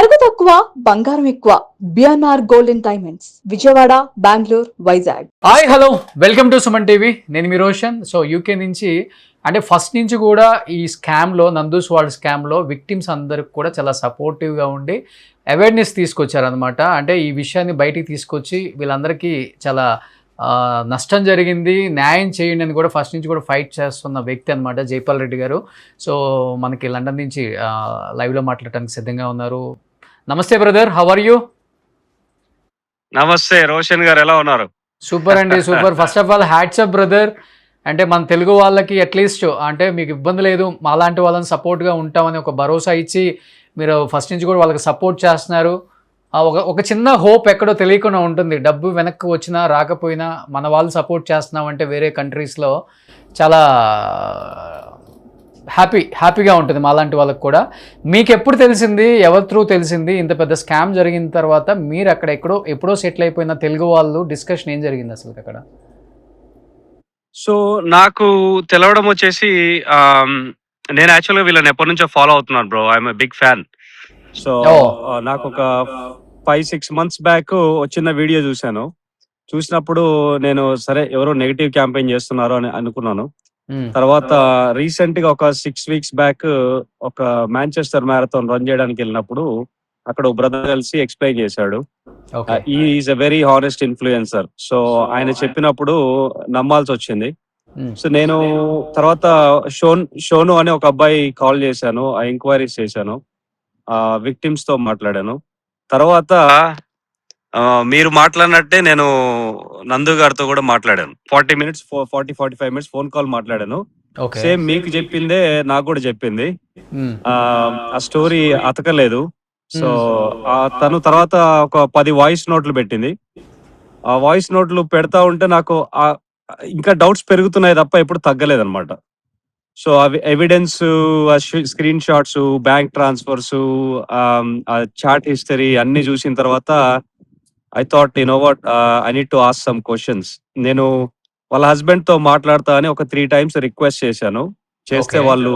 నగదు తక్కువ బంగారం ఎక్కువ. BNR golden diamonds, Vijayawada, Bengaluru, Vizag. Hi hello, welcome to Suman TV. నేను మీ రోషన్. సో యూకే నుంచి అంటే ఫస్ట్ నుంచి కూడా ఈ స్కామ్లో, నందూస్ వరల్డ్ స్కామ్లో విక్టిమ్స్ అందరికి కూడా చాలా సపోర్టివ్గా ఉండి అవేర్నెస్ తీసుకొచ్చారనమాట. అంటే ఈ విషయాన్ని బయటికి తీసుకొచ్చి వీళ్ళందరికీ చాలా నష్టం జరిగింది, న్యాయం చేయండి అని కూడా ఫస్ట్ నుంచి కూడా ఫైట్ చేస్తున్న వ్యక్తి అనమాట జైపాల్ రెడ్డి గారు. సో మనకి లండన్ నుంచి లైవ్లో మాట్లాడటానికి సిద్ధంగా ఉన్నారు. నమస్తే బ్రదర్, హౌ ఆర్ యూ? నమస్తే రోషన్ గారు, ఎలా ఉన్నారు? సూపర్ అండి, super. First of all hats up brother. అంటే మన తెలుగు వాళ్ళకి అట్లీస్ట్ అంటే మీకు ఇబ్బంది లేదు, మాలాంటి వాళ్ళని సపోర్ట్గా ఉంటామని ఒక భరోసా ఇచ్చి మీరు ఫస్ట్ నుంచి కూడా వాళ్ళకి సపోర్ట్ చేస్తున్నారు. ఒక చిన్న హోప్ ఎక్కడో తెలియకుండా ఉంటుంది. డబ్బు వెనక్కి వచ్చినా రాకపోయినా మన వాళ్ళు సపోర్ట్ చేస్తున్నామంటే వేరే కంట్రీస్లో చాలా హ్యాపీగా ఉంటుంది మాలాంటి వాళ్ళకి కూడా. మీకు ఎప్పుడు తెలిసింది, ఎవరి త్రూ తెలిసింది ఇంత పెద్ద స్కామ్ జరిగిన తర్వాత? మీరు అక్కడ ఎప్పుడో సెటిల్ అయిపోయిన తెలుగు వాళ్ళు డిస్కషన్ ఏం జరిగింది అసలు అక్కడ? సో నాకు తెలవడం వచ్చేసి నేను యాక్చువల్గా వీళ్ళని ఎప్పటి నుంచో ఫాలో అవుతున్నాను bro. I'm big fan. So నాకు ఒక 5-6 months బ్యాక్ చిన్న వీడియో చూసినప్పుడు నేను సరే ఎవరో నెగిటివ్ క్యాంపెయిన్ చేస్తున్నారు అని అనుకున్నాను. తర్వాత రీసెంట్ గా ఒక 6 weeks బ్యాక్ ఒక మాంచెస్టర్ మ్యారథాన్ రన్ చేయడానికి వెళ్ళినప్పుడు అక్కడ ఒక బ్రదర్ కలిసి ఎక్స్ప్లెయిన్ చేశాడు. Is a very honest influencer. So ఆయన చెప్పినప్పుడు నమ్మాల్సి వచ్చింది. సో నేను తర్వాత షోను అనే ఒక అబ్బాయి కాల్ చేశాను, ఎంక్వైరీస్ చేశాను, విక్టిమ్స్ తో మాట్లాడాను. తర్వాత మీరు మాట్లాడినట్టే నేను నందు గారితో కూడా మాట్లాడాను. 45 minutes ఫోన్ కాల్ మాట్లాడాను. సేమ్ మీకు చెప్పిందే నాకు కూడా చెప్పింది. ఆ స్టోరీ అతకలేదు. సో తను తర్వాత ఒక 10 వాయిస్ నోట్లు పెట్టింది. ఆ వాయిస్ నోట్లు పెడతా ఉంటే నాకు ఇంకా డౌట్స్ పెరుగుతున్నాయి తప్ప ఎప్పుడు తగ్గలేదన్నమాట. సో అవి evidence, screenshots, bank transfers, chat history అన్ని చూసిన తర్వాత I thought what, I need to ask some questions. నేను వాళ్ళ హస్బెండ్ తో మాట్లాడతా అని ఒక 3 times రిక్వెస్ట్ చేశాను. చేస్తే వాళ్ళు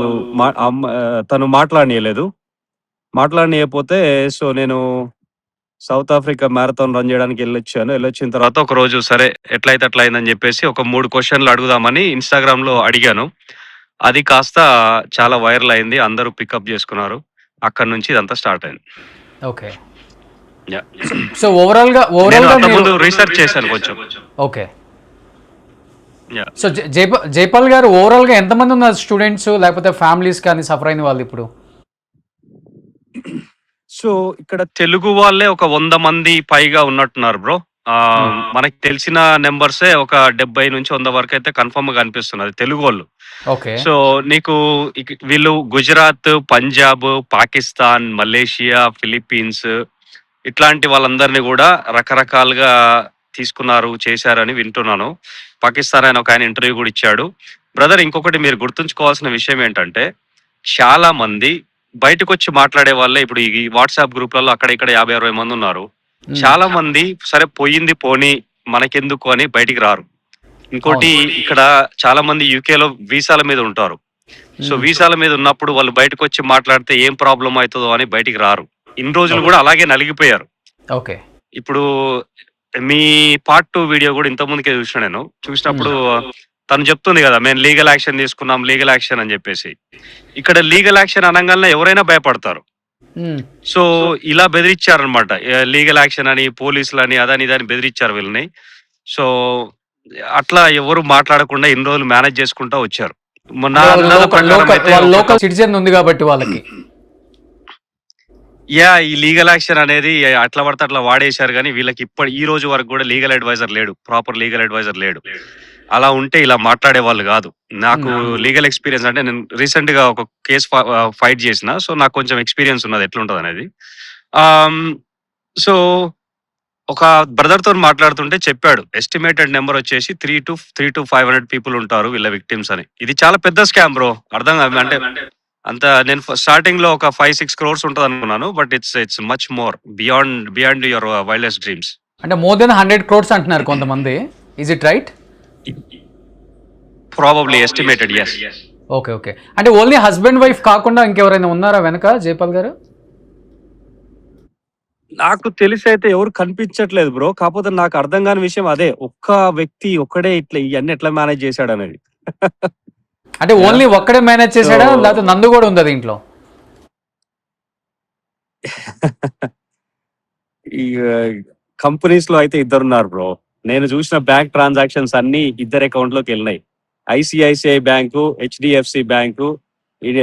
తను మాట్లాడనీయకపోతే సో నేను సౌత్ ఆఫ్రికా మ్యారథాన్ రన్ చేయడానికి వెళ్ళొచ్చిన తర్వాత ఒక రోజు సరే ఎట్లయితే అట్లా అయిందని చెప్పేసి ఒక 3 questions అడుగుదామని ఇన్స్టాగ్రామ్ లో అడిగాను. అది కాస్త చాలా వైరల్ అయింది, అందరూ పికప్ చేసుకున్నారు. అక్కడ నుంచి ఇదంతా స్టార్ట్ అయింది. ఓకే. సో ఓవరాల్ గా ముందు రీసెర్చ్ చేశాను కొంచెం. ఓకే. సో జైపాల్ గారు, ఓవరాల్ గా ఎంతమంది ఉన్నారు స్టూడెంట్స్ లేకపోతే ఫ్యామిలీస్ కానీ సఫర్ అయిన వాళ్ళు ఇప్పుడు? సో ఇక్కడ తెలుగు వాళ్ళే ఒక 100 మంది పైగా ఉన్నట్టున్నారు బ్రో. మనకి తెలిసిన నెంబర్సే ఒక 70 నుంచి 100 వరకు అయితే కన్ఫర్మ్ గా కనిపిస్తున్నది తెలుగు వాళ్ళు. సో నీకు వీళ్ళు గుజరాత్, పంజాబ్, పాకిస్తాన్, మలేషియా, ఫిలిప్పీన్స్ ఇట్లాంటి వాళ్ళందరినీ కూడా రకరకాలుగా తీసుకున్నారు, చేశారని వింటున్నాను. పాకిస్తాన్ ఆయన ఒక ఇంటర్వ్యూ కూడా ఇచ్చాడు. బ్రదర్, ఇంకొకటి మీరు గుర్తుంచుకోవాల్సిన విషయం ఏంటంటే చాలా మంది బయటకు వచ్చి మాట్లాడే వాళ్ళే ఇప్పుడు ఈ వాట్సాప్ గ్రూప్లలో అక్కడ ఇక్కడ 50-60 మంది ఉన్నారు. చాలా మంది సరే పోయింది పోనీ మనకెందుకు అని బయటికి రారు. ఇంకోటి ఇక్కడ చాలా మంది యూకేలో వీసాల మీద ఉంటారు. సో వీసాల మీద ఉన్నప్పుడు వాళ్ళు బయటకు వచ్చి మాట్లాడితే ఏం ప్రాబ్లం అవుతుందో అని బయటికి రారు. ఇన్ని రోజులు కూడా అలాగే నలిగిపోయారు. ఓకే. ఇప్పుడు మీ పార్ట్ 2 వీడియో కూడా ఇంత ముందుకే చూసినప్పుడు తను చెప్తుంది కదా, మేము లీగల్ యాక్షన్ తీసుకున్నాం, లీగల్ యాక్షన్ అని చెప్పేసి. ఇక్కడ లీగల్ యాక్షన్ అనగానే ఎవరైనా భయపడతారు. సో ఇలా బెదిరించారనమాట, లీగల్ యాక్షన్ అని, పోలీసులు అని, అదని ఇదని బెదిరించారు వీళ్ళని. సో అట్లా ఎవరు మాట్లాడకుండా ఇన్ని రోజులు మేనేజ్ చేసుకుంటా వచ్చారు. లోకల్ సిటిజన్ ఉంది కాబట్టి వాళ్ళకి ఈ లీగల్ యాక్షన్ అనేది అట్లా పడితే అట్లా వాడేశారు. కానీ వీళ్ళకి ఈ రోజు వరకు కూడా లీగల్ అడ్వైజర్ లేడు, ప్రాపర్ లీగల్ అడ్వైజర్ లేడు. అలా ఉంటే ఇలా మాట్లాడే వాళ్ళు కాదు. నాకు లీగల్ ఎక్స్పీరియన్స్ అంటే నేను రీసెంట్ గా ఒక కేసు ఫైట్ చేసిన, సో నాకు కొంచెం ఎక్స్పీరియన్స్ ఉన్నది ఎట్లుంటది అనేది. సో ఒక బ్రదర్ తో మాట్లాడుతుంటే చెప్పాడు, ఎస్టిమేటెడ్ నెంబర్ వచ్చేసి 3 to 500 people ఉంటారు వీళ్ళ విక్టిమ్స్ అని. ఇది చాలా పెద్ద స్కామ్ బ్రో, అర్థం కాదు. అంటే అంత నేను స్టార్టింగ్ లో ఒక 5-6 crores ఉంటుంది అనుకున్నాను, but it's much more beyond your wildest dreams. అంటే మోర్ దెన్ 100 crores అంటున్నారు కొంతమంది. Is it right? Probably estimated, yes. Okay. అంటే ఓన్లీ హస్బెండ్ వైఫ్ కాకుండా ఇంకెవరైనా ఉన్నారా వెనక జైపాల్ గారు? నాకు తెలిసి అయితే ఎవరు కనిపించట్లేదు బ్రో. కాకపోతే నాకు అర్థం కాని విషయం అదే. ఒక్క వ్యక్తి ఒక్కడే ఇట్లా ఇయన్నీ ఎట్లా మేనేజ్ చేశాడనేది. అంటే యాహ్! ఓన్లీ ఒక్కడే మేనేజ్ చేసాడా? సో లేకపోతే నందు కూడా ఉందా దీంట్లో? ఈ కంపెనీస్‌లో అయితే ఇద్దరున్నారు బ్రో. నేను చూసిన బ్యాంక్ ట్రాన్సాక్షన్స్ అన్నీ ఇద్దరి అకౌంట్‌లోకెళ్ళినాయి. ఐసీఐసీఐ బ్యాంకు, హెచ్‌డీఎఫ్‌సీ బ్యాంకు,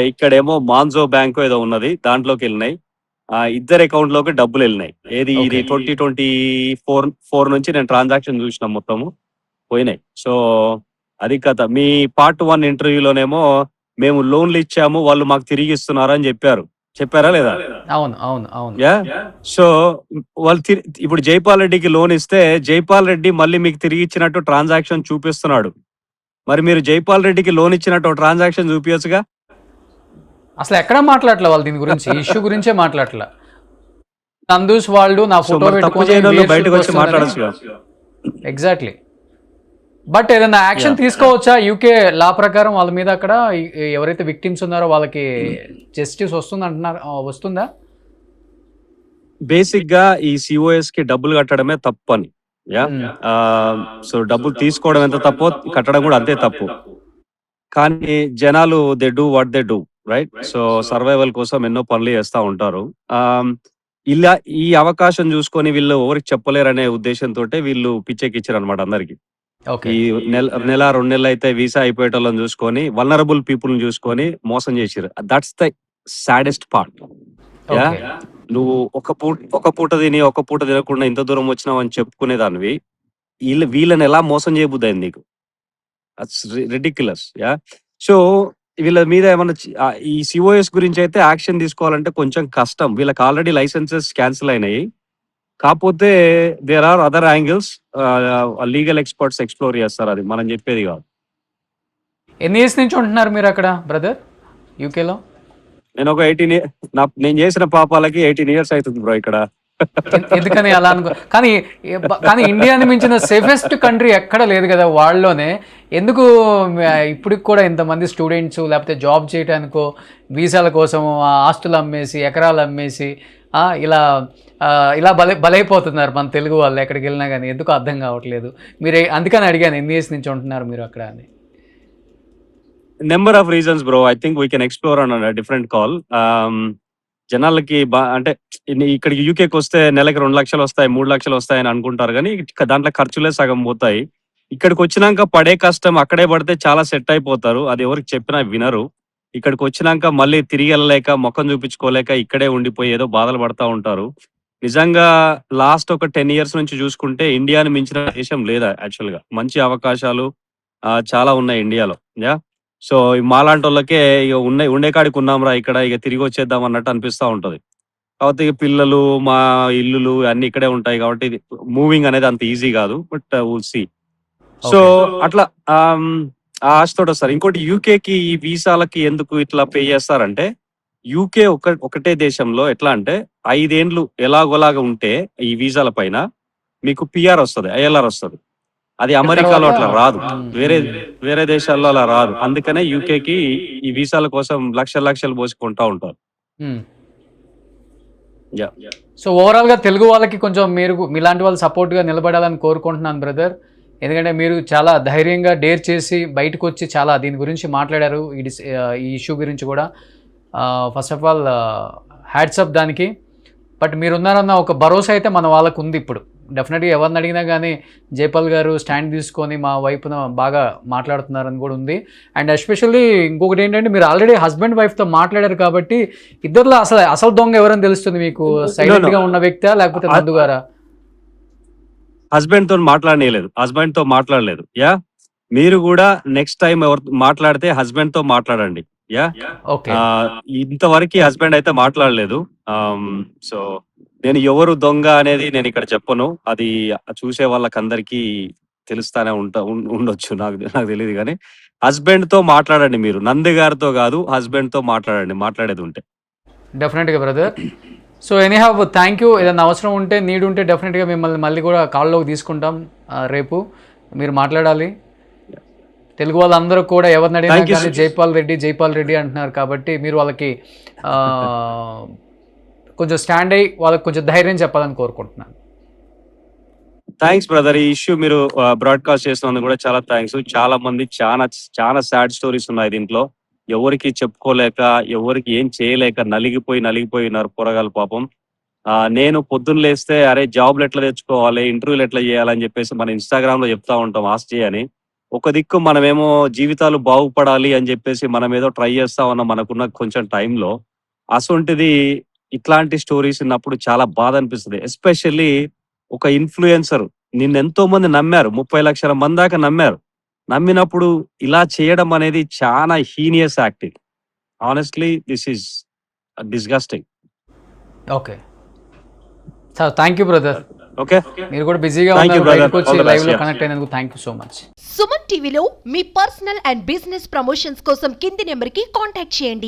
ఇక్కడేమో మాన్జో బ్యాంకో ఏదో ఉన్నది. దాంట్లోకెళ్ళినాయి. ఇద్దరి అకౌంట్‌లోకి డబ్బులెళ్ళినాయి. ఏది ఇది ఓకే. 2024 నుంచి నేను ట్రాన్సాక్షన్ చూసిన మొత్తము పోయినాయి. సో, అది కథ. మీ పార్ట్ 1 ఇంటర్వ్యూలోనేమో మేము లోన్‌లు ఇచ్చాము. వాళ్ళు మాకు తిరిగిస్తున్నారు అని చెప్పారు. చెప్పారా లేదా? అవును, అవును, అవును. యాహ్! సో, వాళ్ళు ఇప్పుడు జైపాల్ రెడ్డికి లోన్ ఇస్తే, జైపాల్ రెడ్డి మళ్ళీ మీకు తిరిగిచ్చినట్టు ట్రాన్సాక్షన్ చూపిస్తున్నాడు. మరి మీరు జైపాల్ రెడ్డికి లోన్ ఇచ్చినట్టు ఒక ట్రాన్సాక్షన్ చూపియొచ్చుగా? అసలు ఎక్కడా మాట్లాడలే వాళ్ళు దీని గురించి. ఈ ఇష్యూ గురించే మాట్లాడలే. నందూస్ వాళ్ళు నా సో, ఫోటో మరి తప్పు పెట్టుకొని చేయనోళ్ళు వేసుకు బయటకొచ్చి వస్తుందని. మాట్లాడొచ్చుగా? ఎగ్జాక్ట్లీ. బట్ ఏదైనా యాక్షన్ యాహ్! తీసుకోవచ్చా యూకే లా ప్రకారం వాళ్ళ మీద? అక్కడ ఎవరైతే విక్టిమ్స్ ఉన్నారో వాళ్ళకి జస్టిస్ వస్తుంది అంటున్నారు, వస్తుందా? బేసిక్‌గా ఈ సీఓఎస్‌కి డబ్బులు కట్టడమే తప్పని. యాహ్! మ్మ్. సో, డబ్బులు తీసుకోవడం ఎంత తప్పో, కట్టడం కూడా అంతే తప్పు. కానీ జనాలు they do what they do, right? So, survival కోసం ఎన్నో పనులు చేస్తా ఉంటారు. ఆహ్, ఇలా ఈ అవకాశం చూసుకొని వీళ్ళు ఎవరికీ చెప్పలేరనే ఉద్దేశంతోటే వీళ్ళు పిచ్చెక్కిచ్చారనమాట అందరికి. ఓకే. ఈ నెల 2 నెలలైతే వీసా అయిపోయేటోళ్ళని చూసుకొని, వల్నరబుల్ పీపుల్‌ని చూసుకొని మోసం చేసిర్రు. That's the saddest part. Yeah! Okay. నువ్వు ఒక పూట తిని, ఒక పూట తినకుండా ఇంత దూరం వచ్చినావని చెప్పుకునేదానివి. వీళ్ళని ఎలా మోసం చేయబుద్దయింది నీకు? That's ridiculous. యాహ్! సో, వీళ్ళ మీద ఏమన్నా ఈ సీఓఎస్ గురించయితే యాక్షన్ తీసుకోవాలంటే కొంచెం కష్టం. వీళ్ళకి ఆల్రెడీ లైసెన్సెస్ క్యాన్సిల్ అయినాయి. కాపోతే there are other angles. Legal experts explore చేస్తారు. అది మనం చెప్పేది కాదు. ఎన్ని ఇయర్స్ నుంచి ఉంటున్నారు మీరు అక్కడ బ్రదర్ యూకేలో? నేను ఒక 18 నేను చేసిన పాపాలకి 18 ఇయర్స్ అయితుంది బ్రో ఇక్కడ. ఎందుకని అలా అనుకో, కానీ కానీ ఇండియాని మించిన సేఫెస్ట్ కంట్రీ ఎక్కడ లేదు కదా వాళ్ళలోనే. ఎందుకు ఇప్పటికి కూడా ఇంతమంది స్టూడెంట్స్ లేకపోతే జాబ్ చేయడానికో వీసాల కోసం ఆస్తులు అమ్మేసి ఎకరాలు అమ్మేసి ఇలా ఇలా బలైపోతున్నారు మన తెలుగు వాళ్ళు ఎక్కడికి వెళ్ళినా కానీ. ఎందుకు అర్థం కావట్లేదు. మీరు అందుకని అడిగాను ఎన్ని ఇయర్స్ నుంచి ఉంటున్నారు మీరు అక్కడ అని. Number of reasons bro. I think we can explore on different call. జనాలకి అంటే ఇక్కడికి యూకేకి వస్తే నెలకి 2 లక్షలు వస్తాయి, 3 లక్షలు వస్తాయని అనుకుంటారు కానీ దాంట్లో ఖర్చులే సగం పోతాయి. ఇక్కడికి వచ్చినాక పడే కష్టం అక్కడే పడితే చాలా సెట్ అయిపోతారు. అది ఎవరికి చెప్పినా వినరు. ఇక్కడికి వచ్చినాక మళ్ళీ తిరిగి వెళ్ళలేక, ముఖం చూపించుకోలేక ఇక్కడే ఉండిపోయి ఏదో బాధలు పడతా ఉంటారు. నిజంగా లాస్ట్ ఒక 10 ఇయర్స్ నుంచి చూసుకుంటే ఇండియాని మించిన దేశం లేదా యాక్చువల్‌గా. మంచి అవకాశాలు చాలా ఉన్నాయి ఇండియాలో. యాహ్! సో, మాలాంటోళ్ళకే ఇగ ఉండే కాడికి ఉన్నాంరా ఇక్కడ, ఇగ తిరిగి వచ్చేద్దాం అన్నట్టు అనిపిస్తా ఉంటది. కాపోతే ఇగ పిల్లలు, మా ఇల్లులు అన్నీ ఇక్కడే ఉంటాయి కాబట్టి మూవింగ్ అనేది అంత ఈజీ కాదు. But will see. So, okay. అట్లా ఆ ఆశతోటొస్తారు. ఇంకోటి యూకేకి ఈ వీసాలకి ఎందుకు ఇట్లా పే చేస్తారంటే, యూకే ఒకటే దేశంలో ఎట్లా అంటే 5 ఏండ్లు ఎలాగోలాగా ఉంటే ఈ వీసాల పైన మీకు పీఆర్ వస్తది. ఐఎల్ఆర్ వస్తది. అది అమెరికాలో తర్వాత అట్లా రాదు. వేరే మ్మ్. వేరే దేశాల్లో అలా రాదు. అందుకనే యూకేకి ఈ వీసాల కోసం లక్షలు పోసుకుంటా ఉంటారు. మ్మ్. యాహ్! సో ఓవరాల్గా తెలుగు వాళ్ళకి కొంచెం మీరు మీలాంటి వాళ్ళు సపోర్ట్గా నిలబడాలని కోరుకుంటున్నాను బ్రదర్. ఎందుకంటే మీరు చాలా ధైర్యంగా డేర్ చేసి బయటకు వచ్చి చాలా దీని గురించి మాట్లాడారు. ఈ ఇష్యూ గురించి కూడా. ఫస్ట్ ఆఫ్ ఆల్ హ్యాట్సప్ దానికి. బట్ మీరున్నారన్న ఒక భరోసా అయితే మన వాళ్ళకు ఉంది ఇప్పుడు. డెఫినెట్గా ఎవరిని అడిగినా కానీ జైపాల్ గారు స్టాండ్ తీసుకొని మా వైపున బాగా మాట్లాడుతున్నారని కూడా ఉంది. అండ్ ఎస్పెషల్లీ ఇంకొకటి ఏంటంటే మీరు ఆల్రెడీ హస్బెండ్ వైఫ్తో మాట్లాడారు కాబట్టి ఇద్దరిలో అసలు దొంగ ఎవరని తెలుస్తుంది మీకు? సైలెంట్గా ఉన్న వ్యక్తా లేకపోతే నందు గారా? హస్బెండ్ తో మాట్లాడలేదు. యాహ్! మీరు కూడా నెక్స్ట్ టైం ఎవరు మాట్లాడితే హస్బెండ్ తో మాట్లాడండి. యాహ్! ఓకే. ఇంతవరకు హస్బెండ్ అయితే మాట్లాడలేదు. సో, నేను ఎవరు దొంగ అనేది నేను ఇక్కడ చెప్పను. అది చూసే వాళ్ళకందరికీ తెలుస్తానే ఉండొచ్చు. నాకు తెలీదు గానీ హస్బెండ్ తో మాట్లాడండి మీరు. నంది గారితో కాదు, హస్బెండ్ తో మాట్లాడండి మాట్లాడేది ఉంటే. డెఫినెట్గా brother. So anyhow thank you. ఏదైనా అవసరం ఉంటే నీడ్ ఉంటే డెఫినెట్గా మిమ్మల్ని మళ్ళీ కూడా కాల్లోకి తీసుకుంటాం. రేపు మీరు మాట్లాడాలి. తెలుగు వాళ్ళందరూ కూడా ఎవరిని అడిగినా కానీ జైపాల్ రెడ్డి అంటున్నారు కాబట్టి మీరు వాళ్ళకి కొంచెం స్టాండ్ అయ్యి వాళ్ళకి కొంచెం ధైర్యం చెప్పాలని కోరుకుంటున్నాను. Thanks brother. ఈ ఇష్యూ మీరు బ్రాడ్కాస్ట్ చేసినందుకు కూడా చాలా థ్యాంక్స్. చాలా మంది చాలా సాడ్ స్టోరీస్ ఉన్నాయి దీంట్లో. ఎవరికి చెప్పుకోలేక, ఎవరికి ఏం చేయలేక నలిగిపోయి ఉన్నారు పోరగాళ్ళు పాపం. నేను పొద్దున్న లేస్తే అరే జాబ్లు ఎట్లా తెచ్చుకోవాలి, ఇంటర్వ్యూలు ఎట్లా చేయాలని చెప్పేసి మన ఇన్స్టాగ్రామ్ లో చెప్తా ఉంటాం ఆస్ట్రీ అని. ఒక దిక్కు మనమేమో జీవితాలు బాగుపడాలి అని చెప్పేసి మనం ఏదో ట్రై చేస్తా ఉన్నాం మనకున్న కొంచెం టైంలో. అసొంటిది ఇట్లాంటి స్టోరీస్ ఉన్నప్పుడు చాలా బాధ అనిపిస్తుంది. ఎస్పెషల్లీ ఒక ఇన్ఫ్లుయెన్సర్ నిన్నెంతో మంది నమ్మారు, 30 లక్షల మంది దాకా నమ్మారు. నమ్మినప్పుడు ఇలా చేయడం అనేది చాలా heinous acting. Honestly this is disgusting. Okay sir, thank you brother. Okay, మీరు కూడా బిజీగా Thank you, ఉన్నారు, brother. బయటకు వచ్చి All the best, లైవ్ లో yeah. కనెక్ట్ అయినందుకు thank you so much. Suman టీవీలో మీ పర్సనల్ అండ్ బిజినెస్ ప్రమోషన్స్ కోసం కింది నెంబర్కి కాంటాక్ట్ చేయండి.